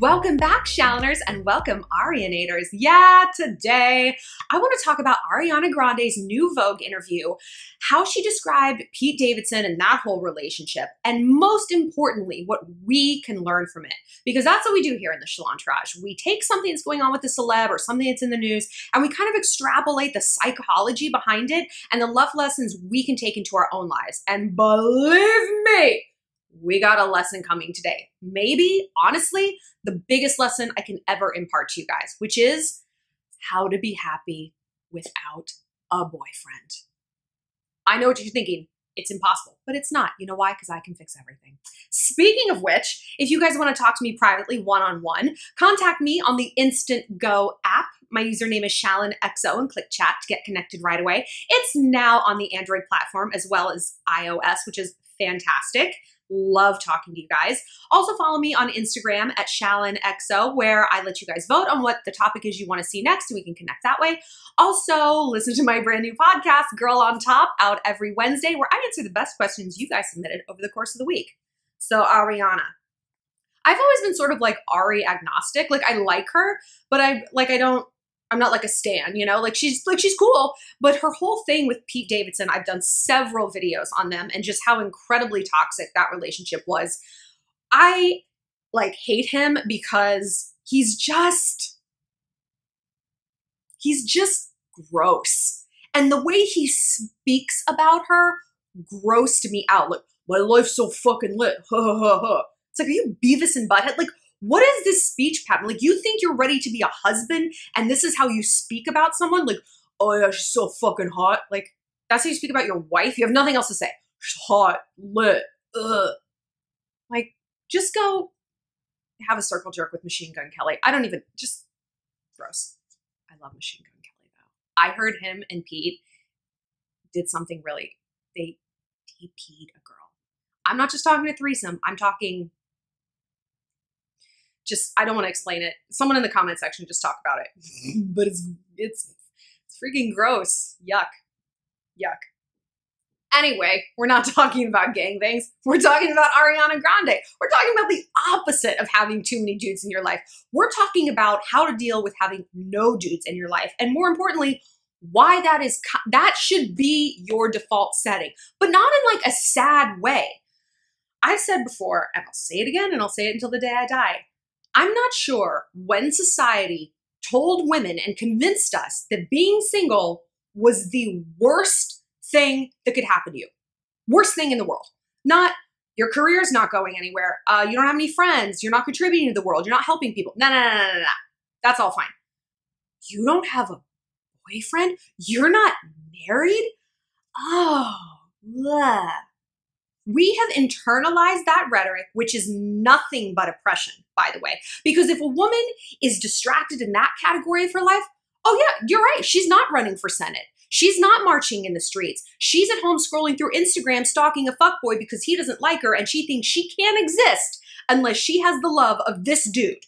Welcome back, Shalloners, and welcome, Arianators. Yeah, today I want to talk about Ariana Grande's new Vogue interview, how she described Pete Davidson and that whole relationship, and most importantly, what we can learn from it. Because that's what we do here in the Shallon Entourage. We take something that's going on with the celeb or something that's in the news, and we kind of extrapolate the psychology behind it and the life lessons we can take into our own lives. And believe me, we got a lesson coming today. Maybe, honestly, the biggest lesson I can ever impart to you guys, which is how to be happy without a boyfriend. I know what you're thinking. It's impossible, but it's not. You know why? Because I can fix everything. Speaking of which, if you guys want to talk to me privately one-on-one, contact me on the Instant Go app. My username is ShallonXO and click chat to get connected right away. It's now on the Android platform as well as iOS, which is fantastic. Love talking to you guys. Also follow me on Instagram at ShallonXO, where I let you guys vote on what the topic is you want to see next, and we can connect that way. Also, listen to my brand new podcast, Girl on Top, out every Wednesday, where I answer the best questions you guys submitted over the course of the week. So, Ariana. I've always been sort of like Ari agnostic. Like, I like her, but I'm not like a stan, you know, she's cool, but her whole thing with Pete Davidson, I've done several videos on them and just how incredibly toxic that relationship was. I hate him because he's just gross. And the way he speaks about her grossed me out. Like, my life's so fucking lit. Ha ha ha ha. It's like, are you Beavis and Butthead? Like, what is this speech pattern? Like, you think you're ready to be a husband and this is how you speak about someone? Like, oh yeah, she's so fucking hot. Like, that's how you speak about your wife? You have nothing else to say. She's hot, lit, ugh. Like, just go have a circle jerk with Machine Gun Kelly. Just gross. I love Machine Gun Kelly though. I heard him and Pete did something really, they TP'd a girl. I'm not just talking a threesome. I'm talking I don't want to explain it. Someone in the comment section just talk about it. But it's freaking gross. Yuck. Yuck. Anyway, we're not talking about gangbangs. We're talking about Ariana Grande. We're talking about the opposite of having too many dudes in your life. We're talking about how to deal with having no dudes in your life. And more importantly, why that should be your default setting, but not in like a sad way. I've said before, and I'll say it again, and I'll say it until the day I die. I'm not sure when society told women and convinced us that being single was the worst thing that could happen to you. Worst thing in the world. Not your career's not going anywhere. You don't have any friends. You're not contributing to the world. You're not helping people. No. That's all fine. You don't have a boyfriend? You're not married? Oh, bleh. We have internalized that rhetoric, which is nothing but oppression, by the way. Because if a woman is distracted in that category of her life, oh yeah, you're right. She's not running for Senate. She's not marching in the streets. She's at home scrolling through Instagram, stalking a fuckboy because he doesn't like her and she thinks she can't exist unless she has the love of this dude.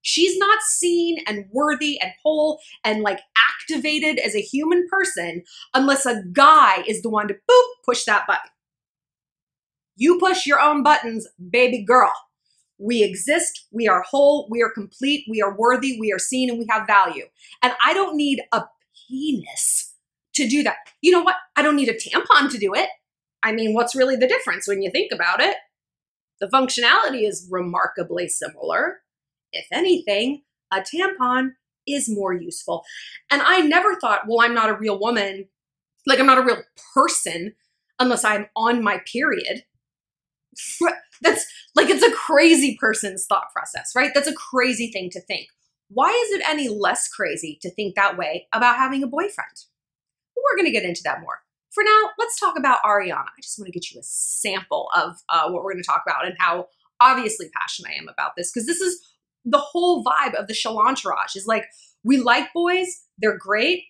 She's not seen and worthy and whole and like activated as a human person unless a guy is the one to boop, push that button. You push your own buttons, baby girl. We exist, we are whole, we are complete, we are worthy, we are seen, and we have value. And I don't need a penis to do that. You know what? I don't need a tampon to do it. I mean, what's really the difference when you think about it? The functionality is remarkably similar. If anything, a tampon is more useful. And I never thought, well, I'm not a real woman, like I'm not a real person unless I'm on my period. That's like, it's a crazy person's thought process, right? That's a crazy thing to think. Why is it any less crazy to think that way about having a boyfriend? We're going to get into that more. For now, let's talk about Ariana. I just want to get you a sample of what we're going to talk about and how obviously passionate I am about this, because this is the whole vibe of the Shallon Entourage is like, we like boys, they're great,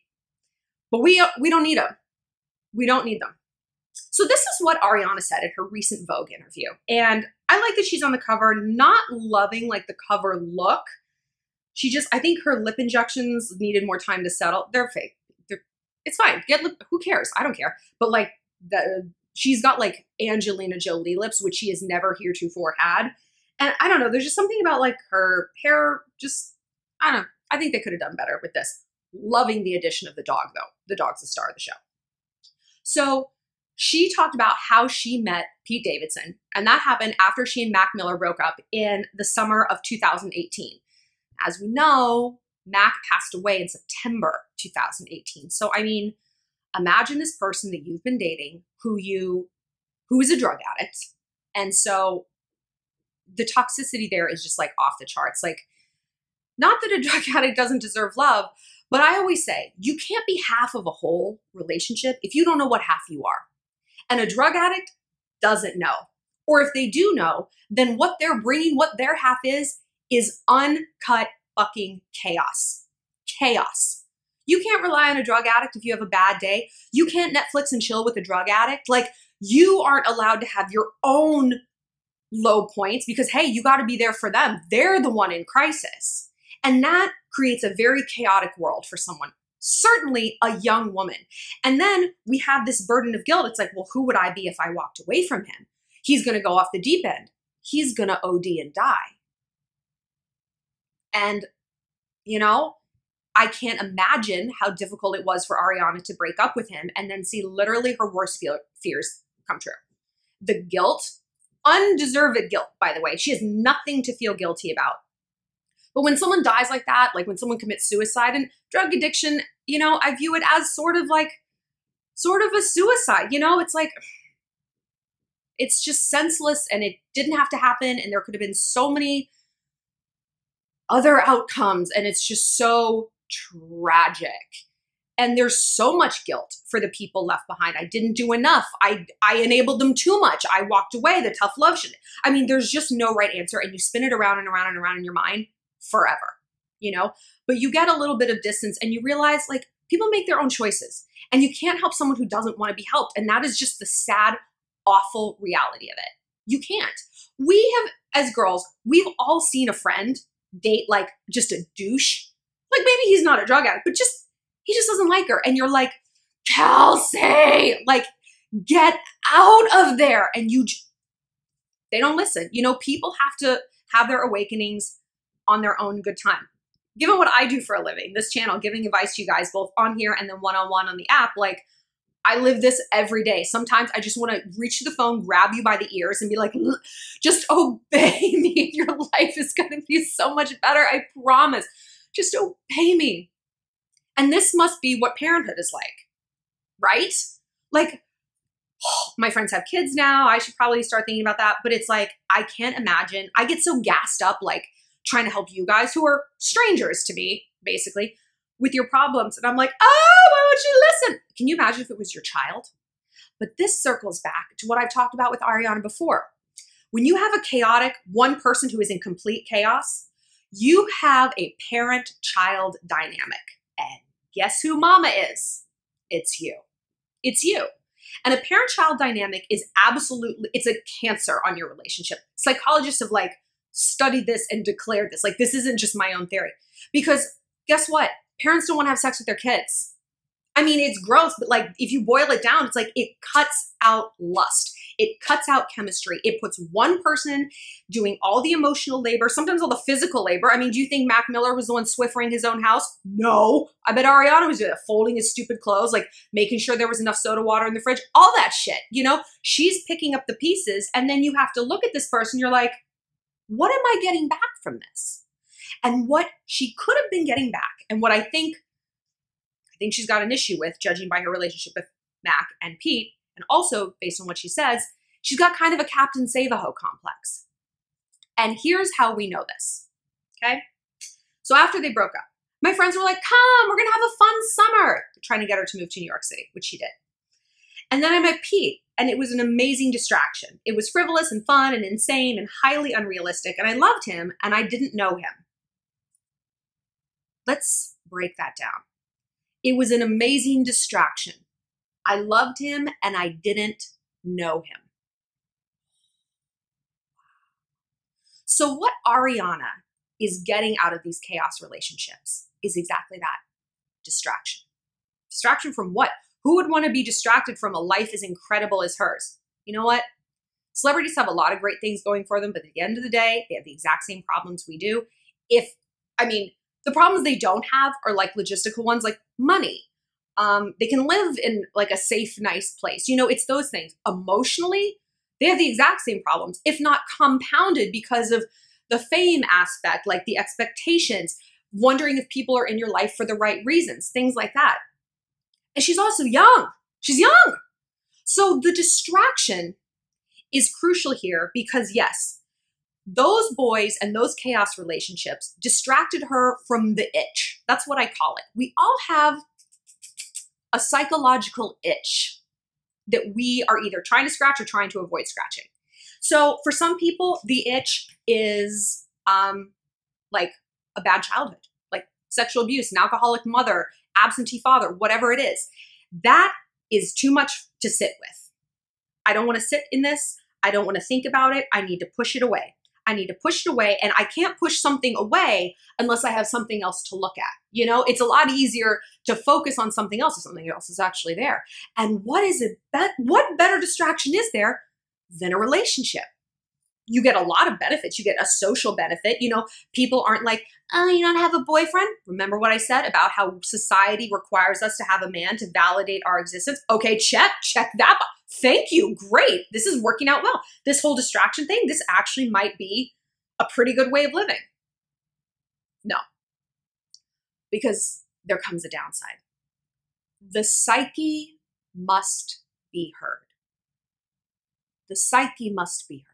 but we don't need them. We don't need them. So this is what Ariana said in her recent Vogue interview. And I like that she's on the cover, not loving like the cover look. I think her lip injections needed more time to settle. They're fake. It's fine. Who cares? I don't care. But like she's got like Angelina Jolie lips, which she has never heretofore had. And I don't know, there's just something about like her hair, just, I don't know. I think they could have done better with this. Loving the addition of the dog though. The dog's the star of the show. So she talked about how she met Pete Davidson, and that happened after she and Mac Miller broke up in the summer of 2018. As we know, Mac passed away in September 2018. So, I mean, imagine this person that you've been dating who is a drug addict. And so the toxicity there is just like off the charts. Like, not that a drug addict doesn't deserve love, but I always say you can't be half of a whole relationship if you don't know what half you are. And a drug addict doesn't know. Or if they do know, then what they're bringing, what their half is uncut fucking chaos. Chaos. You can't rely on a drug addict if you have a bad day. You can't Netflix and chill with a drug addict. Like, you aren't allowed to have your own low points because, hey, you got to be there for them. They're the one in crisis. And that creates a very chaotic world for someone, certainly a young woman. And then we have this burden of guilt. It's like, well, who would I be if I walked away from him? He's going to go off the deep end. He's going to OD and die. And, you know, I can't imagine how difficult it was for Ariana to break up with him and then see literally her worst fears come true. The guilt, undeserved guilt, by the way. She has nothing to feel guilty about. But when someone dies like that, like when someone commits suicide, and drug addiction, you know, I view it as sort of a suicide. You know, it's like, it's just senseless and it didn't have to happen. And there could have been so many other outcomes. And it's just so tragic. And there's so much guilt for the people left behind. I didn't do enough. I enabled them too much. I walked away. The tough love shit. I mean, there's just no right answer. And you spin it around and around and around in your mind forever, you know? But you get a little bit of distance and you realize, like, people make their own choices and you can't help someone who doesn't want to be helped. And that is just the sad, awful reality of it. You can't. We have, as girls, we've all seen a friend date like just a douche. Like, maybe he's not a drug addict, but he just doesn't like her. And you're like, Kelsey, like, get out of there. And they don't listen. You know, people have to have their awakenings on their own good time. Given what I do for a living, this channel, giving advice to you guys both on here and then one-on-one on the app, like, I live this every day. Sometimes I just want to reach to the phone, grab you by the ears and be like, just obey me. Your life is going to be so much better. I promise. Just obey me. And this must be what parenthood is like, right? Like, my friends have kids now. I should probably start thinking about that. But it's like, I can't imagine. I get so gassed up, like, trying to help you guys who are strangers to me, basically, with your problems. And I'm like, oh, why won't you listen? Can you imagine if it was your child? But this circles back to what I've talked about with Ariana before. When you have a chaotic one person who is in complete chaos, you have a parent-child dynamic. And guess who mama is? It's you. It's you. And a parent-child dynamic is absolutely, it's a cancer on your relationship. Psychologists have like studied this and declared this. Like, this isn't just my own theory. Because guess what? Parents don't want to have sex with their kids. I mean, it's gross, but like, if you boil it down, it's like it cuts out lust. It cuts out chemistry. It puts one person doing all the emotional labor, sometimes all the physical labor. I mean, do you think Mac Miller was the one Swiffering his own house? No. I bet Ariana was doing that, folding his stupid clothes, like making sure there was enough soda water in the fridge, all that shit. You know, she's picking up the pieces. And then you have to look at this person. You're like, what am I getting back from this? And what she could have been getting back, and what I think she's got an issue with, judging by her relationship with Mac and Pete, and also based on what she says, she's got kind of a Captain Save-A-Ho complex. And here's how we know this, okay? So after they broke up, my friends were like, come, we're gonna have a fun summer. They're trying to get her to move to New York City, which she did. And then I met Pete, and it was an amazing distraction. It was frivolous and fun and insane and highly unrealistic, and I loved him, and I didn't know him. Let's break that down. It was an amazing distraction. I loved him and I didn't know him. So what Ariana is getting out of these chaos relationships is exactly that, distraction. Distraction from what? Who would want to be distracted from a life as incredible as hers? You know what? Celebrities have a lot of great things going for them, but at the end of the day, they have the exact same problems we do. The problems they don't have are like logistical ones, like money. They can live in like a safe, nice place. It's those things. Emotionally, they have the exact same problems, if not compounded because of the fame aspect, like the expectations, wondering if people are in your life for the right reasons, things like that. And she's also young. She's young. So the distraction is crucial here because yes, those boys and those chaos relationships distracted her from the itch. That's what I call it. We all have a psychological itch that we are either trying to scratch or trying to avoid scratching. So for some people, the itch is like a bad childhood, like sexual abuse, an alcoholic mother, absentee father, whatever it is. That is too much to sit with. I don't want to sit in this. I don't want to think about it. I need to push it away. I need to push it away, and I can't push something away unless I have something else to look at. It's a lot easier to focus on something else if something else is actually there. And what better distraction is there than a relationship? You get a lot of benefits. You get a social benefit. People aren't like, oh, you don't have a boyfriend? Remember what I said about how society requires us to have a man to validate our existence? Okay, check that box. Thank you. Great. This is working out well. This whole distraction thing, this actually might be a pretty good way of living. No, because there comes a downside. The psyche must be heard. The psyche must be heard.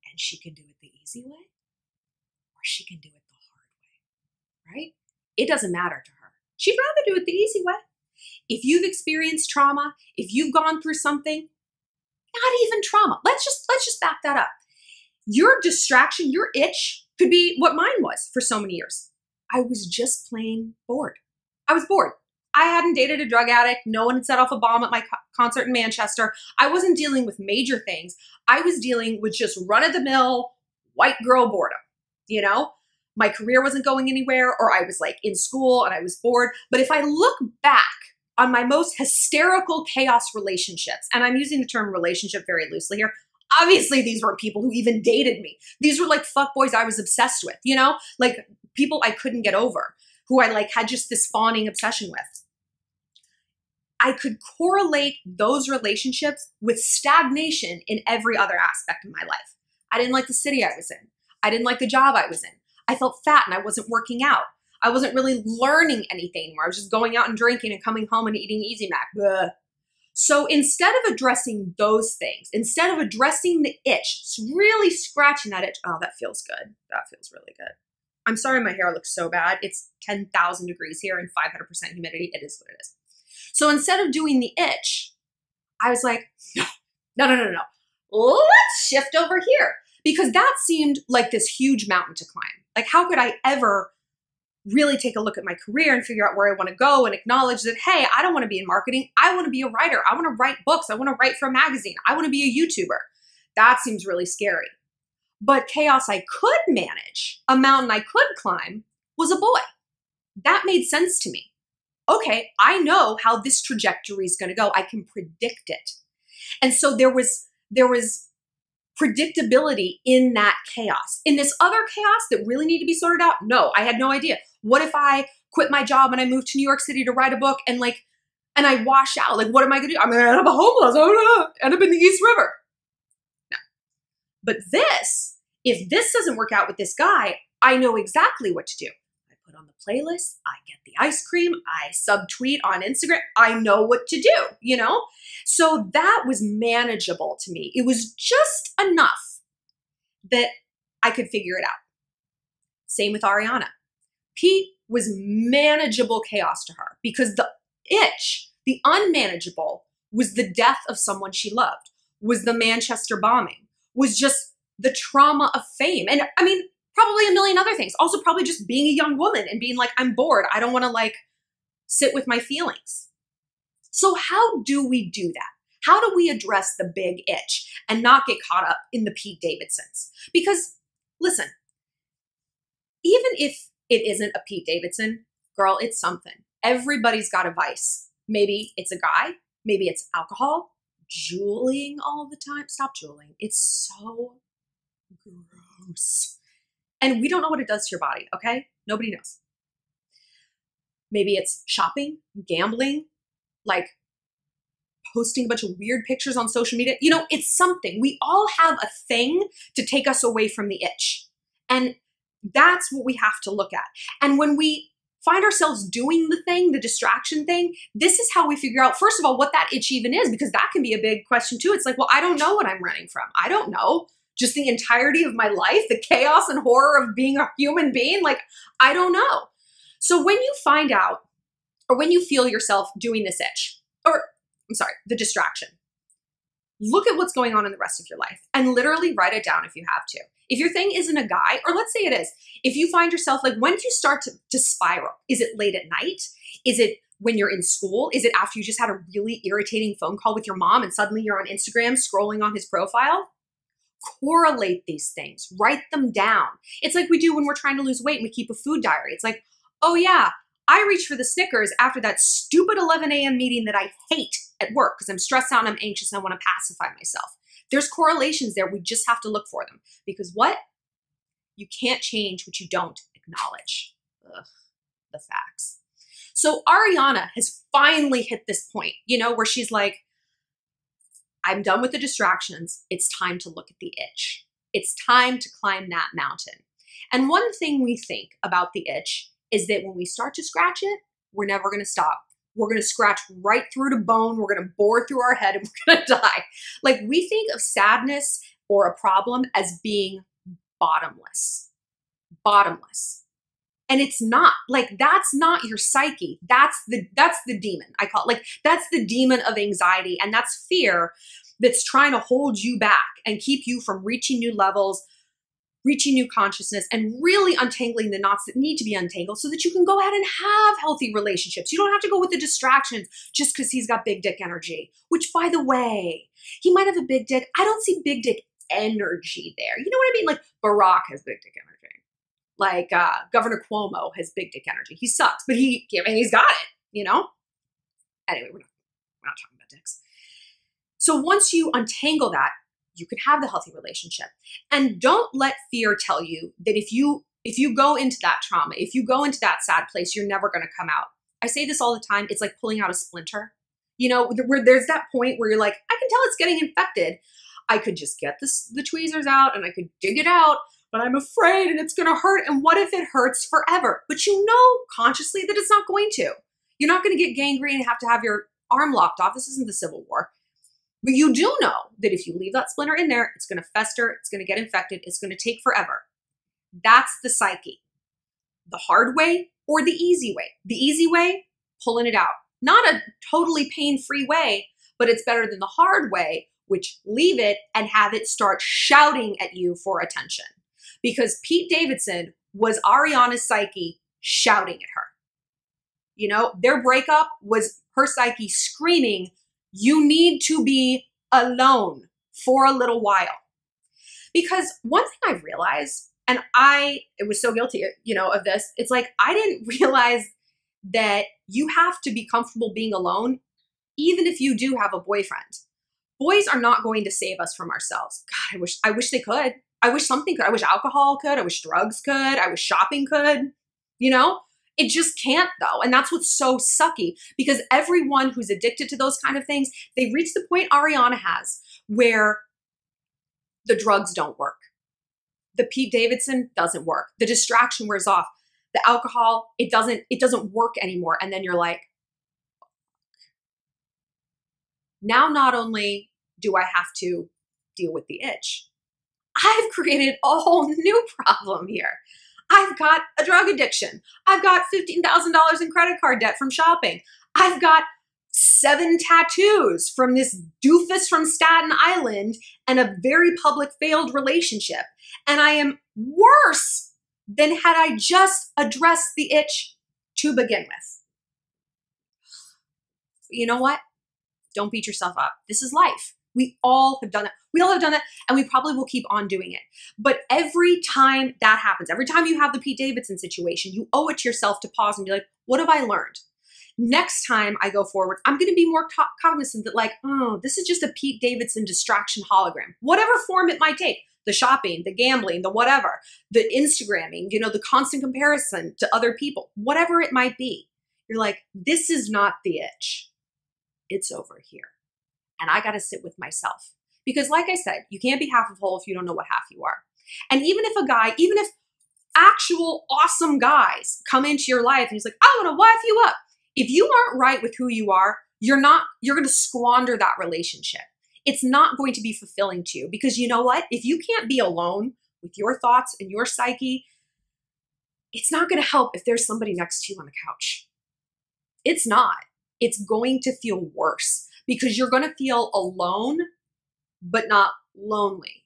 And she can do it the easy way or she can do it the hard way, right? It doesn't matter to her. She'd rather do it the easy way. If you've experienced trauma, if you've gone through something, not even trauma. Let's just back that up. Your distraction, your itch could be what mine was for so many years. I was just plain bored. I was bored. I hadn't dated a drug addict. No one had set off a bomb at my concert in Manchester. I wasn't dealing with major things. I was dealing with just run-of-the-mill white girl boredom. My career wasn't going anywhere, or I was like in school and I was bored. But if I look back on my most hysterical chaos relationships, and I'm using the term relationship very loosely here, obviously these weren't people who even dated me. These were like fuckboys I was obsessed with, like people I couldn't get over, who I like had just this fawning obsession with. I could correlate those relationships with stagnation in every other aspect of my life. I didn't like the city I was in. I didn't like the job I was in. I felt fat and I wasn't working out. I wasn't really learning anything anymore. I was just going out and drinking and coming home and eating Easy Mac. Blah. So instead of addressing those things, instead of addressing the itch, really scratching that itch, oh, that feels good. That feels really good. I'm sorry my hair looks so bad. It's 10,000 degrees here and 500% humidity. It is what it is. So instead of doing the itch, I was like, no. Let's shift over here. Because that seemed like this huge mountain to climb. Like, how could I ever really take a look at my career and figure out where I want to go and acknowledge that, hey, I don't want to be in marketing. I want to be a writer. I want to write books. I want to write for a magazine. I want to be a YouTuber. That seems really scary. But chaos I could manage, a mountain I could climb, was a boy. That made sense to me. Okay, I know how this trajectory is going to go. I can predict it. And so there was predictability in that chaos. In this other chaos that really needed to be sorted out, no, I had no idea. What if I quit my job and I moved to New York City to write a book and I wash out? Like, what am I going to do? I'm going to end up homeless. I'm going to end up in the East River. No. But if this doesn't work out with this guy, I know exactly what to do. I put on the playlist. I get the ice cream. I subtweet on Instagram. I know what to do, So that was manageable to me. It was just enough that I could figure it out. Same with Ariana. Pete was manageable chaos to her because the itch, the unmanageable, was the death of someone she loved, was the Manchester bombing, was just the trauma of fame. And I mean, probably a million other things. Also probably just being a young woman and being like, I'm bored. I don't want to sit with my feelings. So how do we do that? How do we address the big itch and not get caught up in the Pete Davidsons? Because listen, even if it isn't a Pete Davidson, girl, it's something. Everybody's got a vice. Maybe it's a guy, maybe it's alcohol, drooling all the time. Stop drooling. It's so gross. And we don't know what it does to your body, okay? Nobody knows. Maybe it's shopping, gambling, like posting a bunch of weird pictures on social media. You know, it's something. We all have a thing to take us away from the itch. And that's what we have to look at. And when we find ourselves doing the thing, the distraction thing, this is how we figure out, first of all, what that itch even is, because that can be a big question too. It's like, well, I don't know what I'm running from. I don't know. Just the entirety of my life, the chaos and horror of being a human being. Like, I don't know. So when you find out, or when you feel yourself doing this itch, or I'm sorry, the distraction, look at what's going on in the rest of your life and literally write it down if you have to. If your thing isn't a guy, or let's say it is, if you find yourself, like, when do you start to spiral? Is it late at night? Is it when you're in school? Is it after you just had a really irritating phone call with your mom and suddenly you're on Instagram scrolling on his profile? Correlate these things, write them down. It's like we do when we're trying to lose weight and we keep a food diary. It's like, oh yeah, I reach for the Snickers after that stupid 11 a.m. meeting that I hate at work because I'm stressed out and I'm anxious and I want to pacify myself. There's correlations there. We just have to look for them, because what? You can't change what you don't acknowledge. Ugh, the facts. So Ariana has finally hit this point, you know, where she's like, I'm done with the distractions. It's time to look at the itch. It's time to climb that mountain. And one thing we think about the itch is that when we start to scratch it, we're never going to stop. We're going to scratch right through to bone. We're going to bore through our head and we're going to die. Like, we think of sadness or a problem as being bottomless. Bottomless. And it's not. Like, that's not your psyche. That's the demon. I call it, like, that's the demon of anxiety. And that's fear that's trying to hold you back and keep you from reaching new levels, reaching new consciousness, and really untangling the knots that need to be untangled so that you can go ahead and have healthy relationships. You don't have to go with the distractions just because he's got big dick energy, which, by the way, he might have a big dick. I don't see big dick energy there. You know what I mean? Like, Barack has big dick energy. Like, Governor Cuomo has big dick energy. He sucks, but he's got it, you know? Anyway, we're not talking about dicks. So once you untangle that, you can have the healthy relationship. And don't let fear tell you that if you go into that trauma, if you go into that sad place, you're never going to come out. I say this all the time. It's like pulling out a splinter. You know, where there's that point where you're like, I can tell it's getting infected. I could just get the tweezers out and I could dig it out, but I'm afraid and it's going to hurt. And what if it hurts forever? But you know consciously that it's not going to. You're not going to get gangrene and have to have your arm lopped off. This isn't the Civil War. But you do know that if you leave that splinter in there, it's going to fester, it's going to get infected, it's going to take forever. That's the psyche. The hard way or the easy way. The easy way, pulling it out. Not a totally pain-free way, but it's better than the hard way, which leave it and have it start shouting at you for attention. Because Pete Davidson was Ariana's psyche shouting at her. You know, their breakup was her psyche screaming, you need to be alone for a little while. Because one thing I realized, and I was so guilty, you know, of this, it's like, I didn't realize that you have to be comfortable being alone, even if you do have a boyfriend. Boys are not going to save us from ourselves. God, I wish they could. I wish something could. I wish alcohol could. I wish drugs could. I wish shopping could, you know? It just can't, though. And that's what's so sucky, because everyone who's addicted to those kind of things, they reach the point Ariana has where the drugs don't work. The Pete Davidson doesn't work. The distraction wears off. The alcohol, it doesn't work anymore. And then you're like, now not only do I have to deal with the itch, I've created a whole new problem here. I've got a drug addiction. I've got $15,000 in credit card debt from shopping. I've got 7 tattoos from this doofus from Staten Island and a very public failed relationship. And I am worse than had I just addressed the itch to begin with. You know what? Don't beat yourself up. This is life. We all have done it. We all have done it, and we probably will keep on doing it. But every time that happens, every time you have the Pete Davidson situation, you owe it to yourself to pause and be like, what have I learned? next time I go forward, I'm going to be more cognizant that like, oh, this is just a Pete Davidson distraction hologram, whatever form it might take. The shopping, the gambling, the whatever, the Instagramming, you know, the constant comparison to other people, whatever it might be. You're like, this is not the itch. It's over here. And I got to sit with myself. Because like I said, you can't be half of whole if you don't know what half you are. And even if actual awesome guys come into your life and he's like, I want to wife you up. If you aren't right with who you are, you're going to squander that relationship. It's not going to be fulfilling to you because you know what? If you can't be alone with your thoughts and your psyche, it's not going to help if there's somebody next to you on the couch. It's not. It's going to feel worse because you're going to feel alone, but not lonely.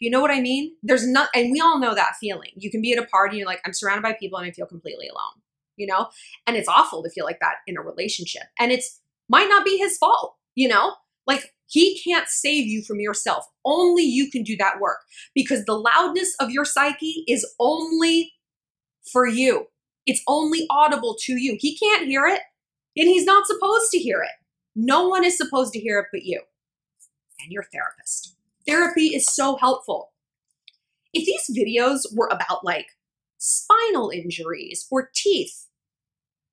You know what I mean? And we all know that feeling. You can be at a party and you're like, I'm surrounded by people and I feel completely alone, you know? And it's awful to feel like that in a relationship. And might not be his fault, you know? Like he can't save you from yourself. Only you can do that work because the loudness of your psyche is only for you. It's only audible to you. He can't hear it and he's not supposed to hear it. No one is supposed to hear it but you and your therapist. Therapy is so helpful. If these videos were about like spinal injuries or teeth,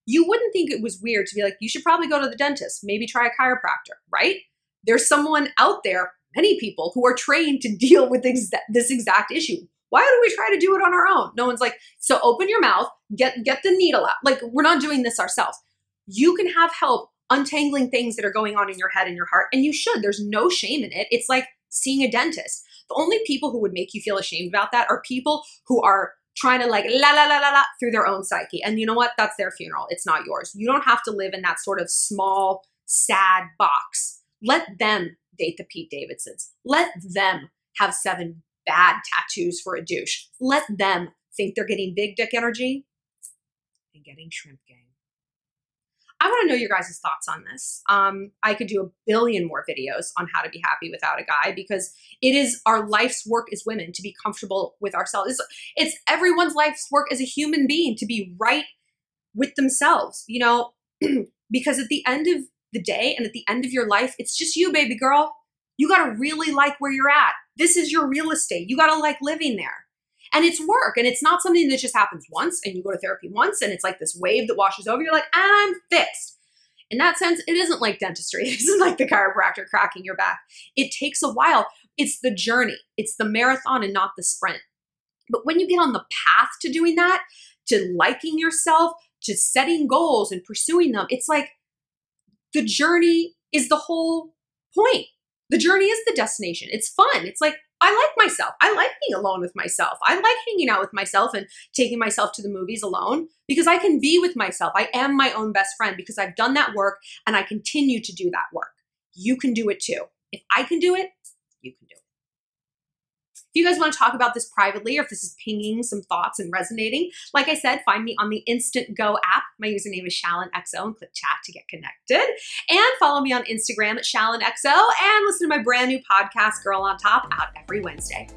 you wouldn't think it was weird to be like, you should probably go to the dentist, maybe try a chiropractor, right? There's someone out there, many people who are trained to deal with this exact issue. Why don't we try to do it on our own? No one's like, so open your mouth, get the needle out. Like we're not doing this ourselves. You can have help untangling things that are going on in your head and your heart, and you should. There's no shame in it. It's like seeing a dentist. The only people who would make you feel ashamed about that are people who are trying to like la through their own psyche. And you know what? That's their funeral. It's not yours. You don't have to live in that sort of small, sad box. Let them date the Pete Davidsons. Let them have 7 bad tattoos for a douche. Let them think they're getting big dick energy and getting shrimp gang. I want to know your guys' thoughts on this. I could do a billion more videos on how to be happy without a guy because it is our life's work as women to be comfortable with ourselves. It's everyone's life's work as a human being to be right with themselves, you know, because at the end of the day and at the end of your life, it's just you, baby girl. You got to really like where you're at. This is your real estate. You got to like living there. And it's work. And it's not something that just happens once and you go to therapy once and it's like this wave that washes over. You're like, I'm fixed. In that sense, it isn't like dentistry. It isn't like the chiropractor cracking your back. It takes a while. It's the journey. It's the marathon and not the sprint. But when you get on the path to doing that, to liking yourself, to setting goals and pursuing them, it's like the journey is the whole point. The journey is the destination. It's fun. It's like, I like myself. I like being alone with myself. I like hanging out with myself and taking myself to the movies alone because I can be with myself. I am my own best friend because I've done that work and I continue to do that work. You can do it too. If I can do it, you can do it. If you guys want to talk about this privately or if this is pinging some thoughts and resonating, like I said, find me on the Instant Go app. My username is ShallonXO and click chat to get connected. And follow me on Instagram at ShallonXO and listen to my brand new podcast, Girl on Top, out every Wednesday.